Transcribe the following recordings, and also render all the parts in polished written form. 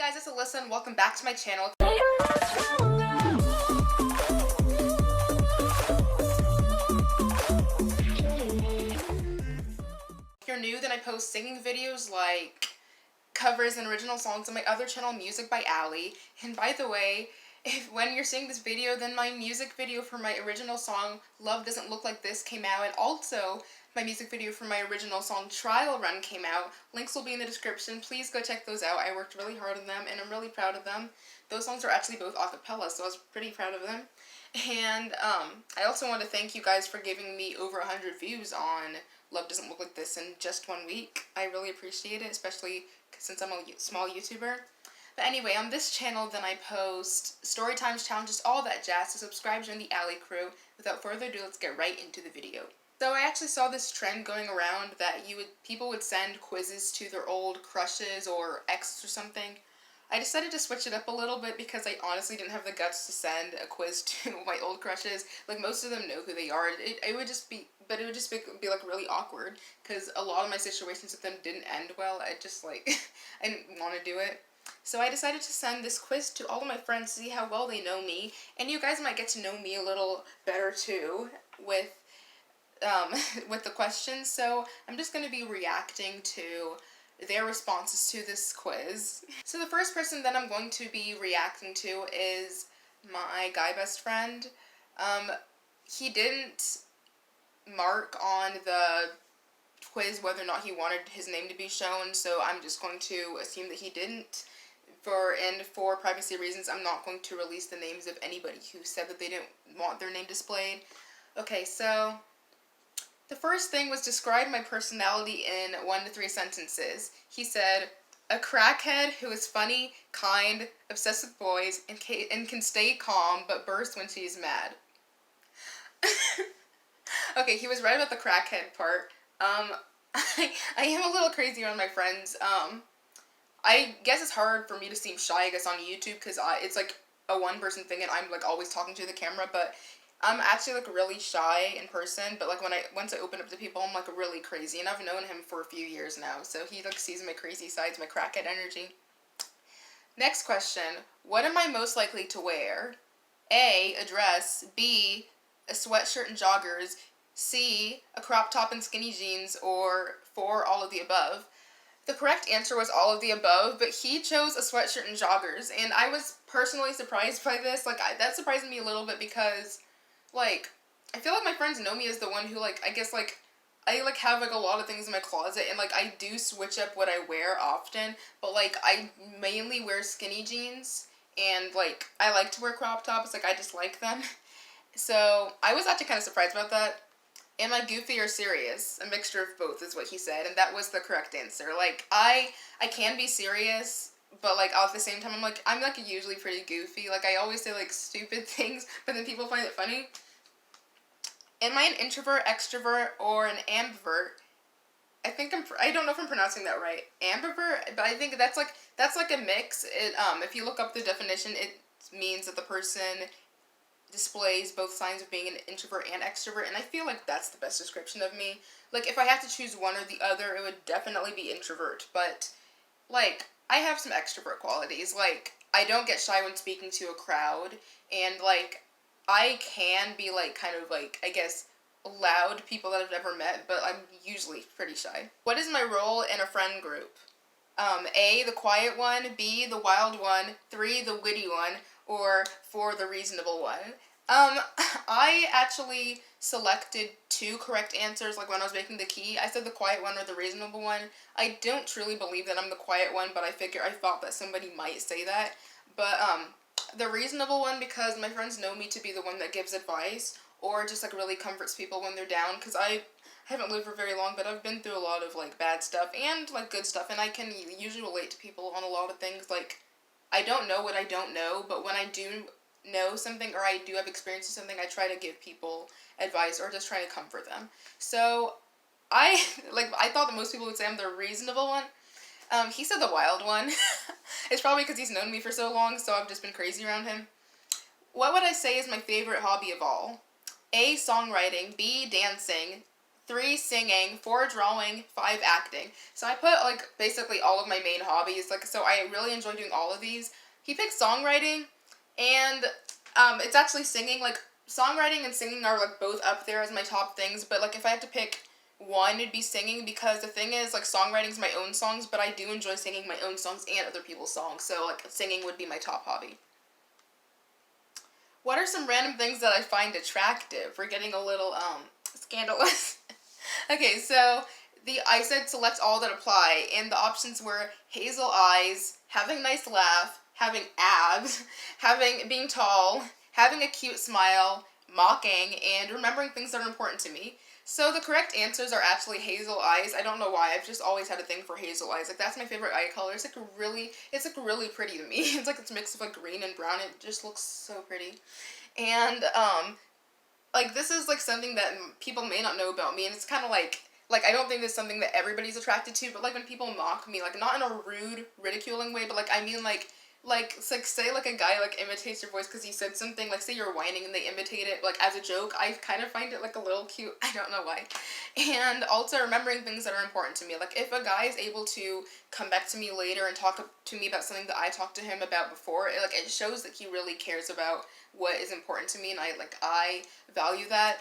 Hey guys, it's Alyssa and welcome back to my channel. If you're new, then I post singing videos like covers and original songs on my other channel, Music by Aly. And by the way, when you're seeing this video, then my music video for my original song, Love Doesn't Look Like This, came out, and also my music video for my original song, Trial Run, came out. Links will be in the description. Please go check those out. I worked really hard on them, and I'm really proud of them. Those songs are actually both a cappella, so I was pretty proud of them. And I also want to thank you guys for giving me over 100 views on Love Doesn't Look Like This in just 1 week. I really appreciate it, especially since I'm a small YouTuber. But anyway, on this channel, then I post story times, challenges, all that jazz, so subscribe, join the Aly crew. Without further ado, let's get right into the video. So I actually saw this trend going around that people would send quizzes to their old crushes or exes or something. I decided to switch it up a little bit because I honestly didn't have the guts to send a quiz to my old crushes. Like, most of them know who they are. It would just be like really awkward because a lot of my situations with them didn't end well. I just like, I didn't want to do it. So I decided to send this quiz to all of my friends to see how well they know me, and you guys might get to know me a little better too with the questions. So I'm just going to be reacting to their responses to this quiz. So the first person that I'm going to be reacting to is my guy best friend. He didn't mark on the quiz whether or not he wanted his name to be shown, so I'm just going to assume that he didn't. For privacy reasons, I'm not going to release the names of anybody who said that they didn't want their name displayed. Okay, so the first thing was describe my personality in 1 to 3 sentences. He said, a crackhead who is funny, kind, obsessed with boys, and can stay calm but bursts when she's mad. Okay, he was right about the crackhead part. I am a little crazy around my friends. I guess it's hard for me to seem shy, I guess, on YouTube, because it's like a one-person thing, and I'm like always talking to the camera, but I'm actually like really shy in person, but like once I open up to people, I'm like really crazy, and I've known him for a few years now, so he like sees my crazy sides, my crackhead energy. Next question, what am I most likely to wear? A, a dress, B, a sweatshirt and joggers, C, a crop top and skinny jeans, or 4, all of the above. The correct answer was all of the above, but he chose a sweatshirt and joggers, and I was personally surprised by this. Like, that surprised me a little bit because, like, I feel like my friends know me as the one who, like, I guess, like, I, like, have, like, a lot of things in my closet, and, like, I do switch up what I wear often, but, like, I mainly wear skinny jeans, and, like, I like to wear crop tops, like, I just like them. So, I was actually kind of surprised about that. Am I goofy or serious? A mixture of both is what he said, and that was the correct answer. Like, I can be serious, but, like, at the same time, I'm usually pretty goofy. Like, I always say, like, stupid things, but then people find it funny. Am I an introvert, extrovert, or an ambivert? I don't know if I'm pronouncing that right. Ambivert, but I think that's like a mix. If you look up the definition, it means that the person displays both signs of being an introvert and extrovert, and I feel like that's the best description of me. Like, if I had to choose one or the other, it would definitely be introvert, but, like, I have some extrovert qualities. Like, I don't get shy when speaking to a crowd, and, like, I can be, like, kind of, like, I guess, loud to people that I've never met, but I'm usually pretty shy. What is my role in a friend group? A, the quiet one, B, the wild one, 3, the witty one, or 4, the reasonable one. I actually selected 2 correct answers, like when I was making the key. I said the quiet one or the reasonable one. I don't truly believe that I'm the quiet one, but I thought that somebody might say that. But, the reasonable one, because my friends know me to be the one that gives advice, or just, like, really comforts people when they're down, because I haven't lived for very long, but I've been through a lot of, like, bad stuff and, like, good stuff, and I can usually relate to people on a lot of things. Like, I don't know what I don't know, but when I do know something or I do have experience with something, I try to give people advice or just try to comfort them. So I thought that most people would say I'm the reasonable one. He said the wild one. It's probably because he's known me for so long, so I've just been crazy around him. What would I say is my favorite hobby of all? A, songwriting, B, dancing, 3 singing, 4 drawing, 5 acting. So I put like basically all of my main hobbies, like, so I really enjoy doing all of these. He picked songwriting, and it's actually singing. Like, songwriting and singing are like both up there as my top things, but like if I had to pick one, it'd be singing, because the thing is, like, songwriting's my own songs, but I do enjoy singing my own songs and other people's songs, so like singing would be my top hobby. What are some random things that I find attractive? We're getting a little scandalous. Okay, so I said select all that apply, and the options were hazel eyes, having a nice laugh, having abs, being tall, having a cute smile, mocking, and remembering things that are important to me. So the correct answers are actually hazel eyes. I don't know why. I've just always had a thing for hazel eyes. Like, that's my favorite eye color. It's like really pretty to me. It's like it's a mix of like green and brown. It just looks so pretty. And like, this is like something that people may not know about me, and it's kind of like I don't think it's something that everybody's attracted to, but like when people mock me, like not in a rude, ridiculing way, but like I mean it's like, say like a guy like imitates your voice because you said something, like say you're whining and they imitate it like as a joke. I kind of find it like a little cute. I don't know why. And also remembering things that are important to me. Like, if a guy is able to come back to me later and talk to me about something that I talked to him about before, it shows that he really cares about what is important to me, and I value that.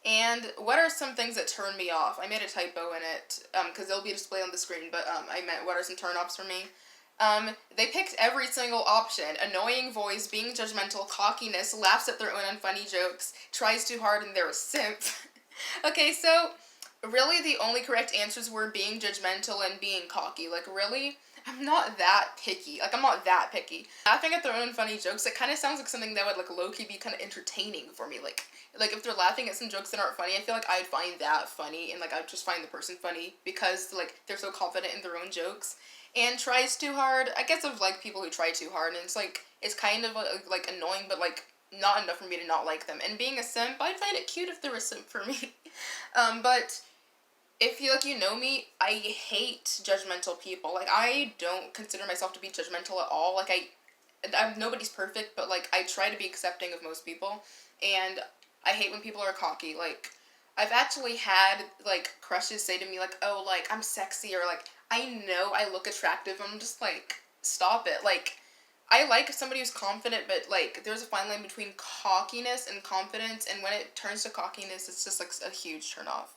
And what are some things that turn me off? I made a typo in it, because it'll be displayed on the screen, but I meant what are some turn-offs for me? They picked every single option. Annoying voice, being judgmental, cockiness, laughs at their own unfunny jokes, tries too hard, and they're a simp. Okay, so really the only correct answers were being judgmental and being cocky. Like, really? I'm not that picky. Like, I'm not that picky. Laughing at their own funny jokes, it kind of sounds like something that would, like, low-key be kind of entertaining for me. Like, if they're laughing at some jokes that aren't funny, I feel like I'd find that funny, and, like, I'd just find the person funny because, like, they're so confident in their own jokes. And tries too hard, I guess I've liked people who try too hard, and it's, like, it's kind of, like, annoying, but, like, not enough for me to not like them. And being a simp, I'd find it cute if they're a simp for me. But if you know me, I hate judgmental people. Like, I don't consider myself to be judgmental at all. Like, I'm nobody's perfect, but, like, I try to be accepting of most people, and I hate when people are cocky. Like, I've actually had, like, crushes say to me, like, oh, like, I'm sexy, or, like, I know I look attractive. I'm just like, stop it. Like, I like somebody who's confident, but, like, there's a fine line between cockiness and confidence, and when it turns to cockiness, it's just, like, a huge turnoff.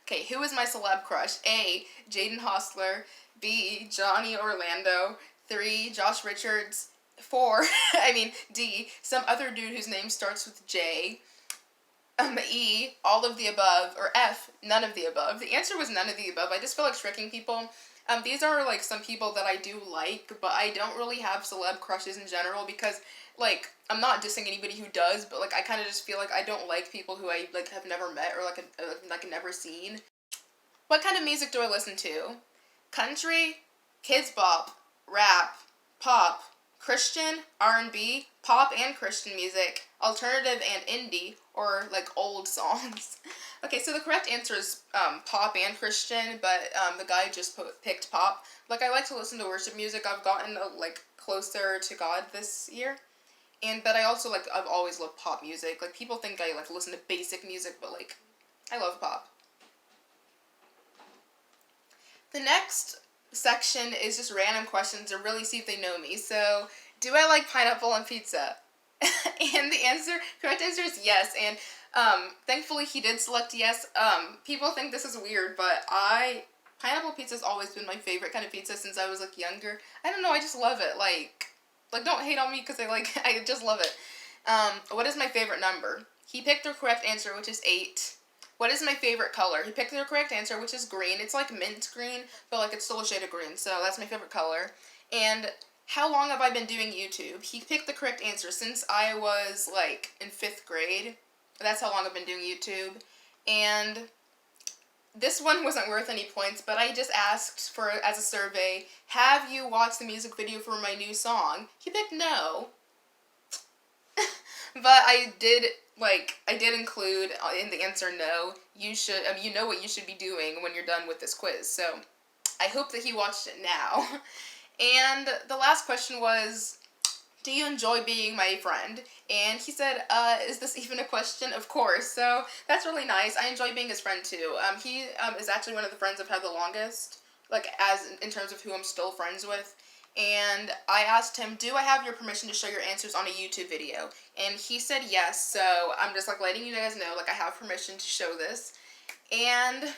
Okay, who is my celeb crush? A, Jaden Hostler. B, Johnny Orlando. 3, Josh Richards. 4, D, some other dude whose name starts with J. E, all of the above. Or F, none of the above. The answer was none of the above. I just feel like tricking people. These are, like, some people that I do like, but I don't really have celeb crushes in general because, like, I'm not dissing anybody who does, but, like, I kind of just feel like I don't like people who I, like, have never met or, like, never seen. What kind of music do I listen to? Country, kids bop, rap, pop, Christian, R&B, pop and Christian music, alternative and indie, or, like, old songs. Okay, so the correct answer is pop and Christian, but the guy just picked pop. Like, I like to listen to worship music. I've gotten, like, closer to God this year. But I also, like, I've always loved pop music. Like, people think I, like, listen to basic music, but, like, I love pop. The next section is just random questions to really see if they know me. So, do I like pineapple on pizza? And the correct answer is yes, and thankfully he did select yes. People think this is weird, but pineapple pizza's always been my favorite kind of pizza since I was, like, younger. I don't know, I just love it. Like don't hate on me because I just love it. What is my favorite number? He picked the correct answer, which is 8. What is my favorite color? He picked the correct answer, which is green. It's like mint green, but, like, it's still a shade of green, so that's my favorite color. And how long have I been doing YouTube? He picked the correct answer since I was, like, in 5th grade. That's how long I've been doing YouTube. And this one wasn't worth any points, but I just asked as a survey, have you watched the music video for my new song? He picked no. But I did include in the answer no. You should, you know what you should be doing when you're done with this quiz. So I hope that he watched it now. And the last question was, do you enjoy being my friend? And he said, is this even a question? Of course. So that's really nice. I enjoy being his friend too. He is actually one of the friends I've had the longest, like as in terms of who I'm still friends with. And I asked him, do I have your permission to show your answers on a YouTube video? And he said yes, so I'm just like letting you guys know, like I have permission to show this. And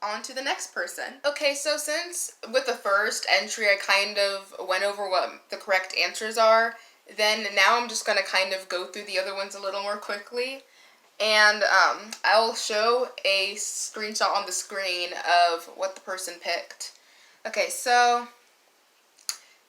on to the next person. Okay, so since with the first entry I kind of went over what the correct answers are, then now I'm just gonna kind of go through the other ones a little more quickly. And I'll show a screenshot on the screen of what the person picked. Okay, so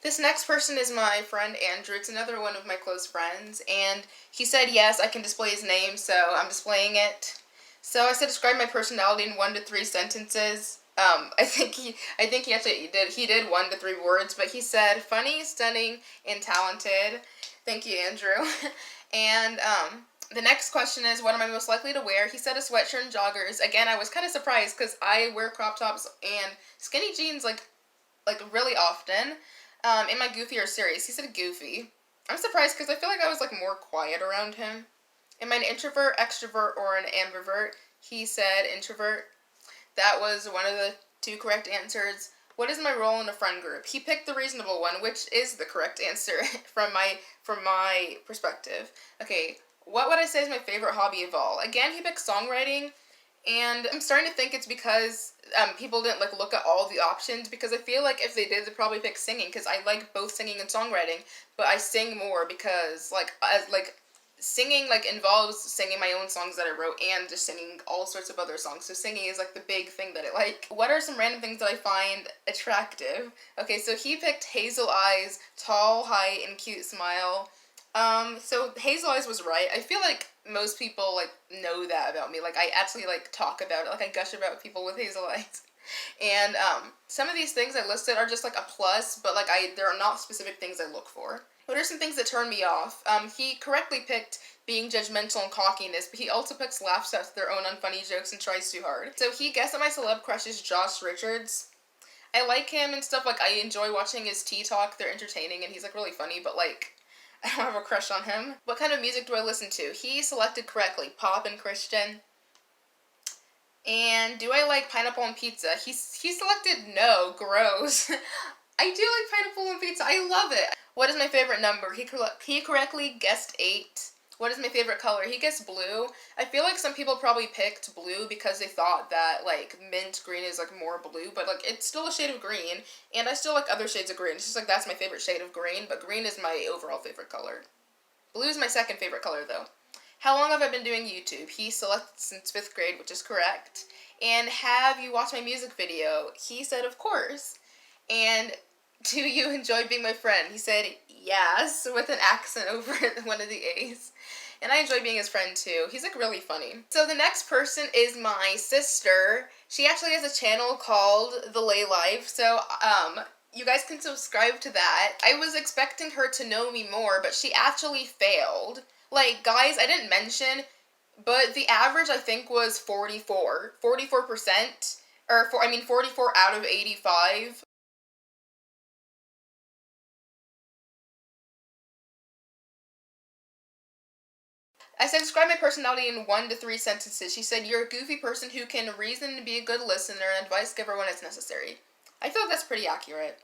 this next person is my friend Andrew. It's another one of my close friends, and he said yes, I can display his name, so I'm displaying it. So I said describe my personality in 1 to 3 sentences. I think he actually did. He did 1 to 3 words, but he said funny, stunning, and talented. Thank you, Andrew. And the next question is, what am I most likely to wear? He said a sweatshirt and joggers. Again, I was kind of surprised because I wear crop tops and skinny jeans like really often. In my goofy or serious, he said goofy. I'm surprised because I feel like I was like more quiet around him. Am I an introvert, extrovert, or an ambivert? He said introvert. That was one of the 2 correct answers. What is my role in a friend group? He picked the reasonable one, which is the correct answer from my perspective. Okay, what would I say is my favorite hobby of all? Again, he picked songwriting. And I'm starting to think it's because people didn't like look at all the options, because I feel like if they did, they'd probably pick singing, because I like both singing and songwriting, but I sing more because singing like involves singing my own songs that I wrote and just singing all sorts of other songs. So singing is like the big thing that I like. What are some random things that I find attractive? Okay, so he picked hazel eyes, tall, height, and cute smile. So hazel eyes was right. I feel like most people like know that about me. Like I actually like talk about it. Like I gush about people with hazel eyes. And some of these things I listed are just like a plus, but like there are not specific things I look for. What are some things that turn me off? He correctly picked being judgmental and cockiness, but he also picks laughs at their own unfunny jokes and tries too hard. So he guessed that my celeb crush is Josh Richards. I like him and stuff. Like I enjoy watching his Tik Tok. They're entertaining and he's like really funny, but like I don't have a crush on him. What kind of music do I listen to? He selected correctly, pop and Christian. And do I like pineapple on pizza? He selected no, gross. I do like pineapple on pizza. I love it. What is my favorite number? He correctly guessed 8. What is my favorite color? He guessed blue. I feel like some people probably picked blue because they thought that like mint green is like more blue, but like it's still a shade of green, and I still like other shades of green. It's just like that's my favorite shade of green, but green is my overall favorite color. Blue is my second favorite color though. How long have I been doing YouTube? He selected since 5th grade, which is correct. And have you watched my music video? He said of course. And do you enjoy being my friend? He said yes, with an accent over one of the A's. And I enjoy being his friend too. He's like really funny. So the next person is my sister. She actually has a channel called The Lay Life. So you guys can subscribe to that. I was expecting her to know me more, but she actually failed. Like guys, I didn't mention, but the average I think was 44%, or 44 out of 85. I said describe my personality in 1 to 3 sentences. She said you're a goofy person who can reason and be a good listener and advice giver when it's necessary. I feel like that's pretty accurate.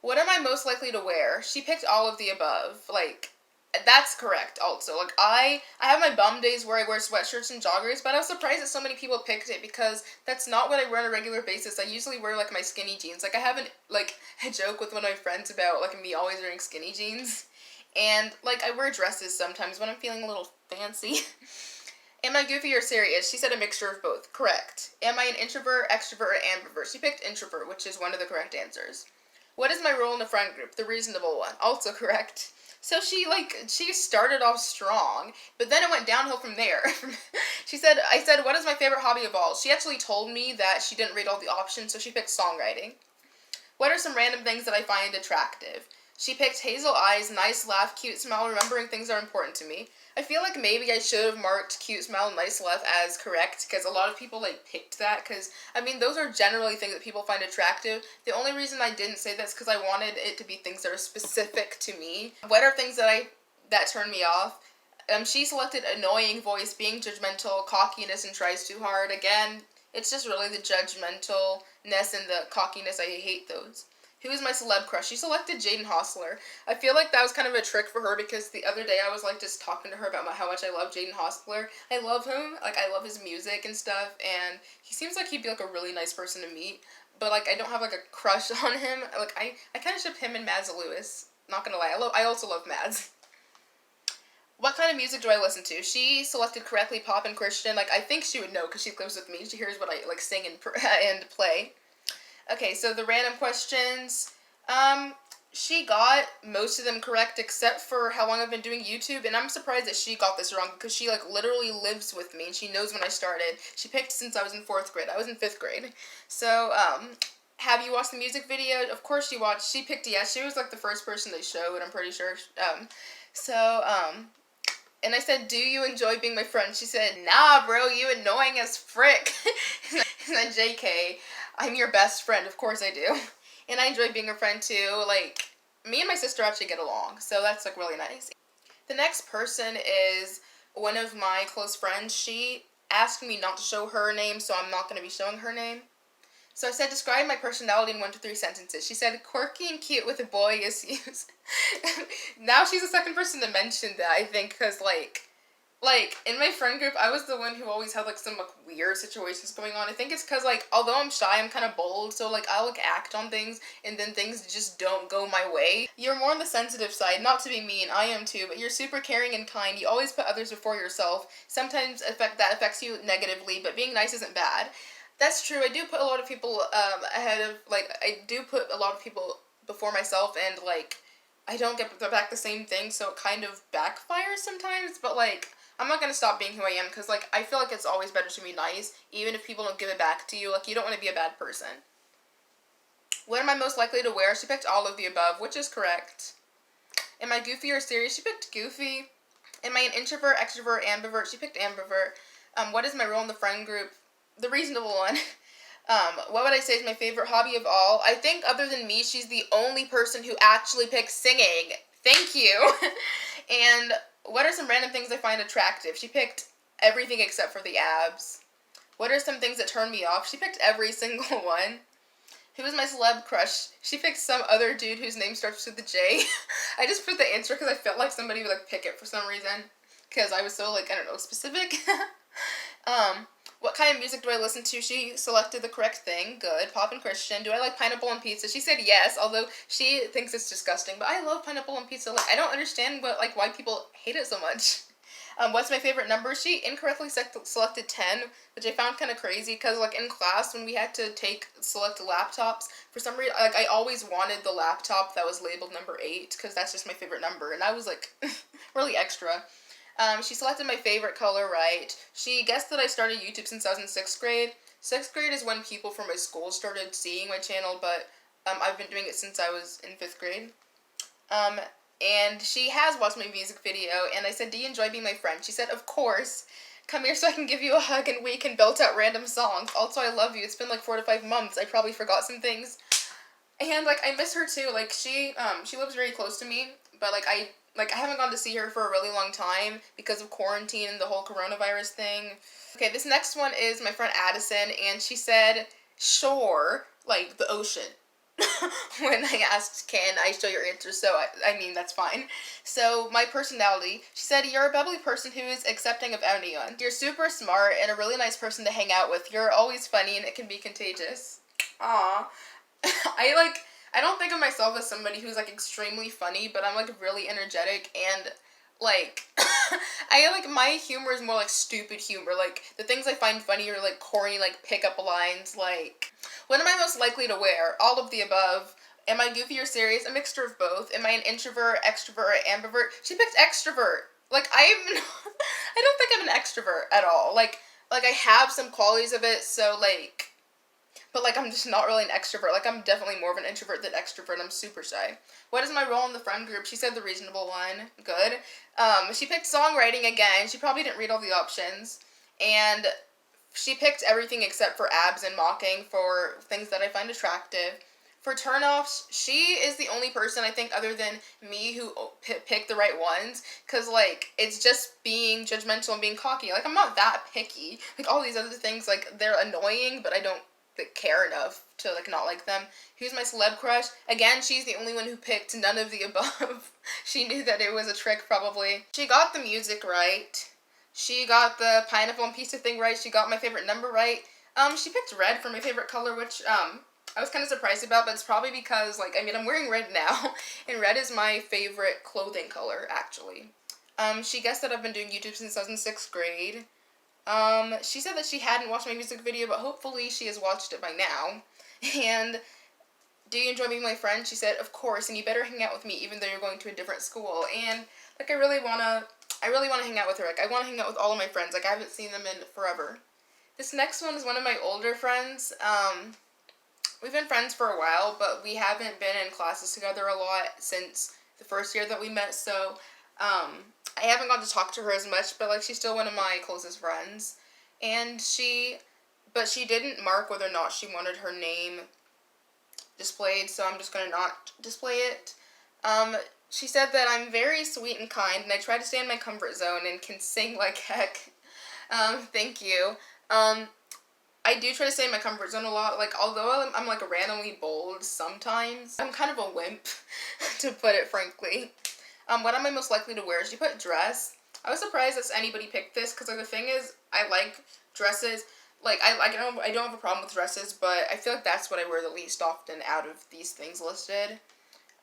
What am I most likely to wear? She picked all of the above. Like, that's correct also. Like, I have my bum days where I wear sweatshirts and joggers, but I was surprised that so many people picked it because that's not what I wear on a regular basis. I usually wear, like, my skinny jeans. Like, I have a joke with one of my friends about, like, me always wearing skinny jeans. And, like, I wear dresses sometimes when I'm feeling a little fancy. Am I goofy or serious? She said a mixture of both. Correct. Am I an introvert, extrovert, or ambivert? She picked introvert, which is one of the correct answers. What is my role in a friend group? The reasonable one. Also correct. So she started off strong, but then it went downhill from there. I said, what is my favorite hobby of all? She actually told me that she didn't read all the options, so she picked songwriting. What are some random things that I find attractive? She picked hazel eyes, nice laugh, cute smile, remembering things are important to me. I feel like maybe I should have marked cute smile, nice laugh as correct, because a lot of people, like, picked that, because, I mean, those are generally things that people find attractive. The only reason I didn't say that's because I wanted it to be things that are specific to me. What are things that turn me off? She selected annoying voice, being judgmental, cockiness, and tries too hard. Again, it's just really the judgmentalness and the cockiness. I hate those. Who is my celeb crush? She selected Jaden Hossler. I feel like that was kind of a trick for her because the other day I was like just talking to her about how much I love Jaden Hossler. I love him. Like, I love his music and stuff, and he seems like he'd be like a really nice person to meet. But like, I don't have like a crush on him. Like, I kind of ship him and Mads Lewis. Not gonna lie, I also love Mads. What kind of music do I listen to? She selected correctly pop and Christian. Like, I think she would know because she lives with me. She hears what I, like, sing and play. Okay, so the random questions. She got most of them correct except for how long I've been doing YouTube. And I'm surprised that she got this wrong because she, like, literally lives with me and she knows when I started. She picked since I was in 4th grade. I was in 5th grade. So, have you watched the music video? Of course she watched. She picked yes. She was, like, the first person they showed, I'm pretty sure. And I said, do you enjoy being my friend? She said, nah, bro, you annoying as frick. And then JK, I'm your best friend. Of course I do. And I enjoy being her friend too. Like, me and my sister actually get along, so that's, like, really nice. The next person is one of my close friends. She asked me not to show her name, so I'm not going to be showing her name. So I said, describe my personality in 1 to 3 sentences. She said, quirky and cute with a boyish use. Now she's the second person to mention that, I think, because, like, in my friend group, I was the one who always had, like, some, like, weird situations going on. I think it's because, like, although I'm shy, I'm kind of bold, so, like, I'll, like, act on things, and then things just don't go my way. You're more on the sensitive side, not to be mean, I am too, but you're super caring and kind. You always put others before yourself. Sometimes that affects you negatively, but being nice isn't bad. That's true. I do put a lot of people ahead of, like, I do put a lot of people before myself, and, like, I don't get back the same thing, so it kind of backfires sometimes, but, like, I'm not going to stop being who I am, because, like, I feel like it's always better to be nice, even if people don't give it back to you. Like, you don't want to be a bad person. What am I most likely to wear? She picked all of the above, which is correct. Am I goofy or serious? She picked goofy. Am I an introvert, extrovert, ambivert? She picked ambivert. What is my role in the friend group? The reasonable one. What would I say is my favorite hobby of all? I think other than me, she's the only person who actually picked singing. Thank you. And what are some random things I find attractive? She picked everything except for the abs. What are some things that turn me off? She picked every single one. Who is my celeb crush? She picked some other dude whose name starts with a J. I just put the answer because I felt like somebody would, like, pick it for some reason. Because I was so, like, I don't know, specific. What kind of music do I listen to? She selected the correct thing. Good. Pop and Christian. Do I like pineapple on pizza? She said yes, although she thinks it's disgusting. But I love pineapple on pizza. Like, I don't understand why people hate it so much. What's my favorite number? She incorrectly selected 10, which I found kind of crazy because, like, in class when we had to select laptops, for some reason, like, I always wanted the laptop that was labeled number 8 because that's just my favorite number, and I was, like, really extra. She selected my favorite color right. She guessed that I started YouTube since I was in 6th grade. 6th grade is when people from my school started seeing my channel, but I've been doing it since I was in 5th grade. And she has watched my music video, and I said, do you enjoy being my friend? She said, of course. Come here so I can give you a hug and we can belt out random songs. Also, I love you. It's been like 4 to 5 months. I probably forgot some things. And, like, I miss her too. Like, she lives very close to me, but, like, I haven't gone to see her for a really long time because of quarantine and the whole coronavirus thing. Okay, this next one is my friend Addison, and she said, shore, like the ocean. When I asked, can I show your answer? So, I mean, that's fine. So, my personality, she said, you're a bubbly person who is accepting of anyone. You're super smart and a really nice person to hang out with. You're always funny and it can be contagious. Aww. I don't think of myself as somebody who's, like, extremely funny, but I'm, like, really energetic, and, like, my humor is more, like, stupid humor. Like, the things I find funny are, like, corny, like, pickup lines, like, what am I most likely to wear? All of the above. Am I goofy or serious? A mixture of both. Am I an introvert, extrovert, ambivert? She picked extrovert. Like, I don't think I'm an extrovert at all. Like, I have some qualities of it, so, like, but like I'm just not really an extrovert. Like I'm definitely more of an introvert than extrovert. I'm super shy. What is my role in the friend group? She said the reasonable one. Good. She picked songwriting again. She probably didn't read all the options. And she picked everything except for abs and mocking for things that I find attractive. For turnoffs, she is the only person I think other than me who picked the right ones. Because, like, it's just being judgmental and being cocky. Like, I'm not that picky. Like, all these other things, like, they're annoying, but I don't care enough to, like, not like them. Who's my celeb crush? Again, she's the only one who picked none of the above. She knew that it was a trick, probably. She got the music right. She got the pineapple and pizza thing right. She got my favorite number right. She picked red for my favorite color, which, I was kind of surprised about, but it's probably because, like, I mean, I'm wearing red now, and red is my favorite clothing color, actually. She guessed that I've been doing YouTube since I was in 6th grade. She said that she hadn't watched my music video, but hopefully she has watched it by now. And, do you enjoy being my friend? She said, of course, and you better hang out with me even though you're going to a different school. And, like, I really want to hang out with her. Like, I want to hang out with all of my friends. Like, I haven't seen them in forever. This next one is one of my older friends. We've been friends for a while, but we haven't been in classes together a lot since the first year that we met, so, I haven't got to talk to her as much, but, like, she's still one of my closest friends. And she didn't mark whether or not she wanted her name displayed, so I'm just gonna not display it. She said that I'm very sweet and kind, and I try to stay in my comfort zone and can sing like heck. Thank you. I do try to stay in my comfort zone a lot. Like, although I'm like randomly bold sometimes, I'm kind of a wimp, to put it frankly. What am I most likely to wear? She put dress. I was surprised that anybody picked this, because, like, the thing is, I like dresses. Like, I don't have a problem with dresses, but I feel like that's what I wear the least often out of these things listed.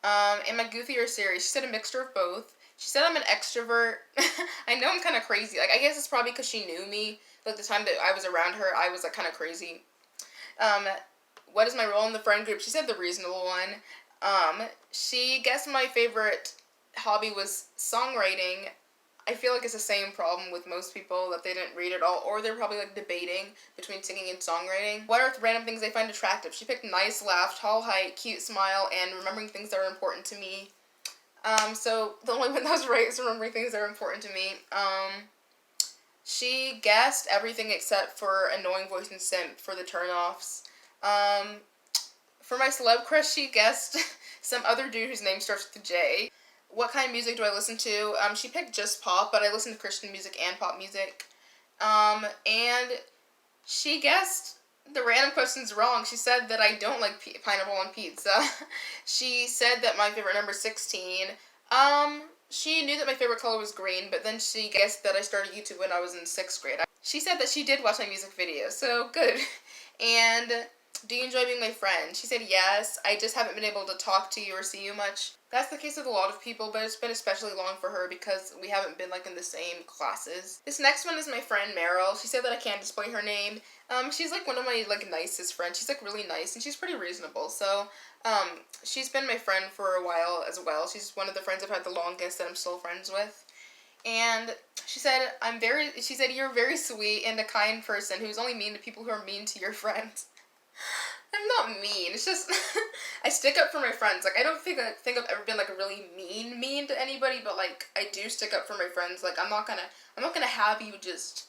Am I goofy or serious? She said a mixture of both. She said I'm an extrovert. I know I'm kind of crazy. Like, I guess it's probably because she knew me. Like, the time that I was around her, I was, like, kind of crazy. What is my role in the friend group? She said the reasonable one. She guessed my favorite hobby was songwriting. I feel like it's the same problem with most people, that they didn't read it all, or they're probably, like, debating between singing and songwriting. What are random things they find attractive? She picked nice laugh, tall height, cute smile, and remembering things that are important to me. So the only one that was right is remembering things that are important to me. She guessed everything except for annoying voice and simp for the turnoffs. For my celeb crush, she guessed some other dude whose name starts with a J. What kind of music do I listen to? She picked just pop, but I listen to Christian music and pop music. And she guessed the random questions wrong. She said that I don't like pineapple on pizza. She said that my favorite number is 16. She knew that my favorite color was green, but then she guessed that I started YouTube when I was in 6th grade. She said that she did watch my music video, so good. And do you enjoy being my friend? She said yes. I just haven't been able to talk to you or see you much. That's the case with a lot of people, but it's been especially long for her because we haven't been, like, in the same classes. This next one is my friend Meryl. She said that I can't display her name. She's, like, one of my, like, nicest friends. She's, like, really nice, and she's pretty reasonable, so, she's been my friend for a while as well. She's one of the friends I've had the longest that I'm still friends with. And she said, you're very sweet and a kind person who's only mean to people who are mean to your friends. I'm not mean. It's just, I stick up for my friends. Like, I don't think I've ever been, like, really mean to anybody, but, like, I do stick up for my friends. Like, I'm not gonna have you just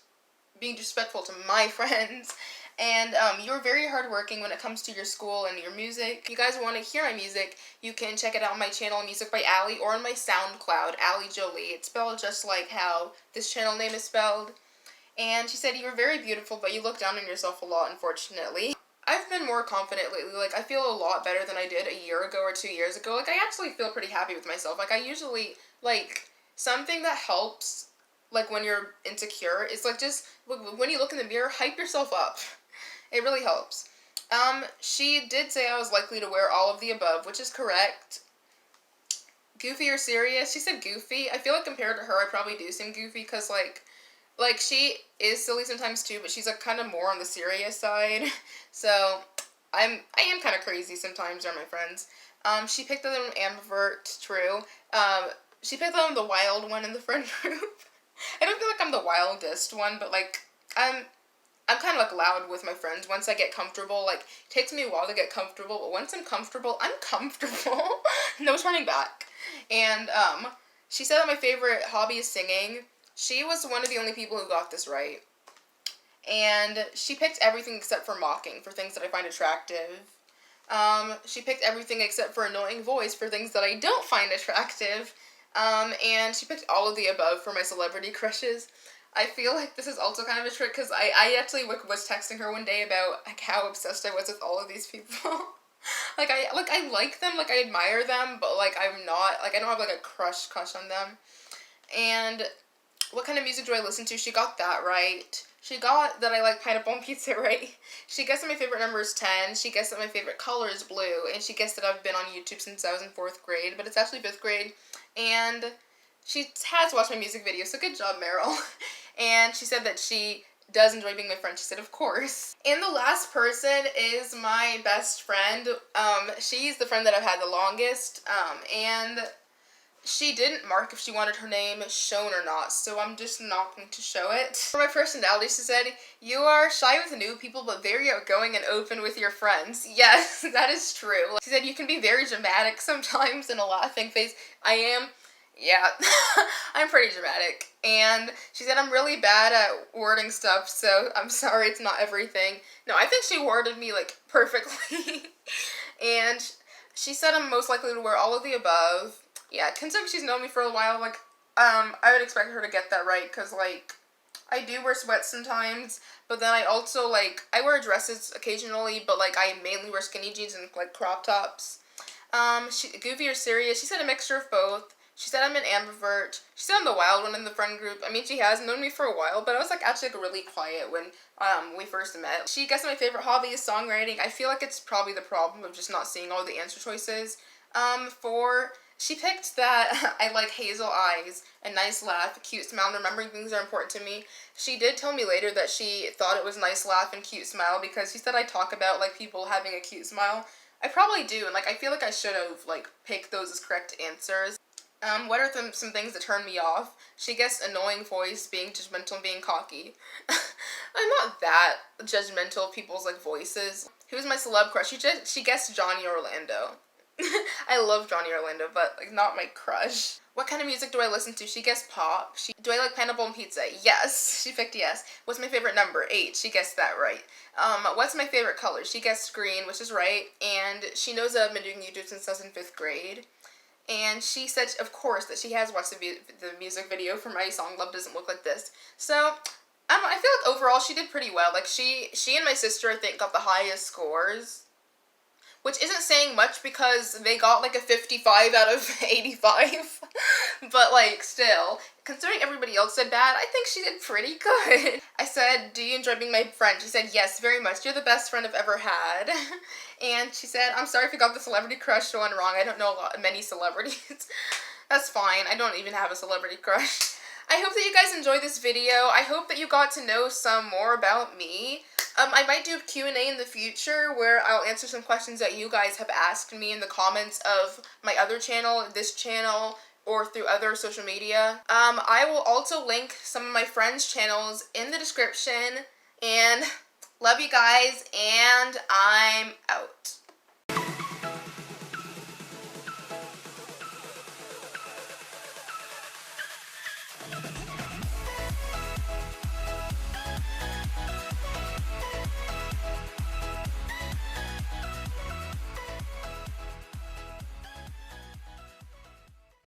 being disrespectful to my friends. And, you're very hardworking when it comes to your school and your music. If you guys want to hear my music, you can check it out on my channel, Music by Aly, or on my SoundCloud, Aly Jo'Lee. It's spelled just like how this channel name is spelled. And she said, you're very beautiful, but you look down on yourself a lot, unfortunately. I've been more confident lately. Like, I feel a lot better than I did a year ago or 2 years ago. Like, I actually feel pretty happy with myself. Like, I usually, like, something that helps, like, when you're insecure is, like, just, when you look in the mirror, hype yourself up. It really helps. She did say I was likely to wear all of the above, which is correct. Goofy or serious? She said goofy. I feel like compared to her, I probably do seem goofy, because, like, she is silly sometimes too, but she's, like, kind of more on the serious side. So, I am kind of crazy sometimes, are my friends. She picked the other one, ambivert, true. She picked the wild one in the friend group. I don't feel like I'm the wildest one, but, like, I'm kind of like loud with my friends. Once I get comfortable, like, it takes me a while to get comfortable, but once I'm comfortable, I'm comfortable. No turning back. And, she said that my favorite hobby is singing. She was one of the only people who got this right. And she picked everything except for mocking, for things that I find attractive. She picked everything except for annoying voice, for things that I don't find attractive. And she picked all of the above for my celebrity crushes. I feel like this is also kind of a trick, because I actually was texting her one day about like how obsessed I was with all of these people. I like them, like I admire them, but like I'm not, like I don't have like a crush on them. And what kind of music do I listen to? She got that right. She got that I like pineapple on pizza right. She guessed that my favorite number is 10. She guessed that my favorite color is blue. And she guessed that I've been on YouTube since I was in 4th grade, but it's actually 5th grade. And she has watched my music video, so good job, Meryl. And she said that she does enjoy being my friend. She said, of course. And the last person is my best friend. She's the friend that I've had the longest. And she didn't mark if she wanted her name shown or not, so I'm just not going to show it. For my personality, she said, you are shy with new people, but very outgoing and open with your friends. Yes, that is true. She said, you can be very dramatic sometimes in a laughing face. I am. Yeah, I'm pretty dramatic. And she said I'm really bad at wording stuff, so I'm sorry it's not everything. No, I think she worded me, like, perfectly. And she said I'm most likely to wear all of the above. Yeah, considering she's known me for a while, like, I would expect her to get that right, because, like, I do wear sweats sometimes, but then I also, like, I wear dresses occasionally, but, like, I mainly wear skinny jeans and, like, crop tops. Goofy or serious, she said a mixture of both. She said I'm an ambivert. She said I'm the wild one in the friend group. I mean, she has known me for a while, but I was, like, actually, like, really quiet when, we first met. She guessed my favorite hobby is songwriting. I feel like it's probably the problem of just not seeing all the answer choices. She picked that I like hazel eyes, a nice laugh, a cute smile, and remembering things are important to me. She did tell me later that she thought it was nice laugh and cute smile, because she said I talk about, like, people having a cute smile. I probably do, and, like, I feel like I should have, like, picked those as correct answers. What are some things that turn me off? She guessed annoying voice, being judgmental, and being cocky. I'm not that judgmental of people's, like, voices. Who's my celeb crush? She guessed Johnny Orlando. I love Johnny Orlando, but, like, not my crush. What kind of music do I listen to? She guessed pop. Do I like pineapple and pizza? Yes. She picked yes. What's my favorite number? 8. She guessed that right. What's my favorite color? She guessed green, which is right. And she knows that I've been doing YouTube since I was in 5th grade. And she said, of course, that she has watched the music video for my song Love Doesn't Look Like This. So, I feel like overall she did pretty well. Like, she and my sister, I think, got the highest scores. Which isn't saying much, because they got, like, a 55 out of 85. But, like, still, considering everybody else said bad, I think she did pretty good. I said, do you enjoy being my friend? She said, yes, very much. You're the best friend I've ever had. And she said, I'm sorry if I got the celebrity crush one wrong. I don't know many celebrities. That's fine. I don't even have a celebrity crush. I hope that you guys enjoyed this video. I hope that you got to know some more about me. I might do a Q&A in the future where I'll answer some questions that you guys have asked me in the comments of my other channel, this channel, or through other social media. I will also link some of my friends' channels in the description. And love you guys, and I'm out.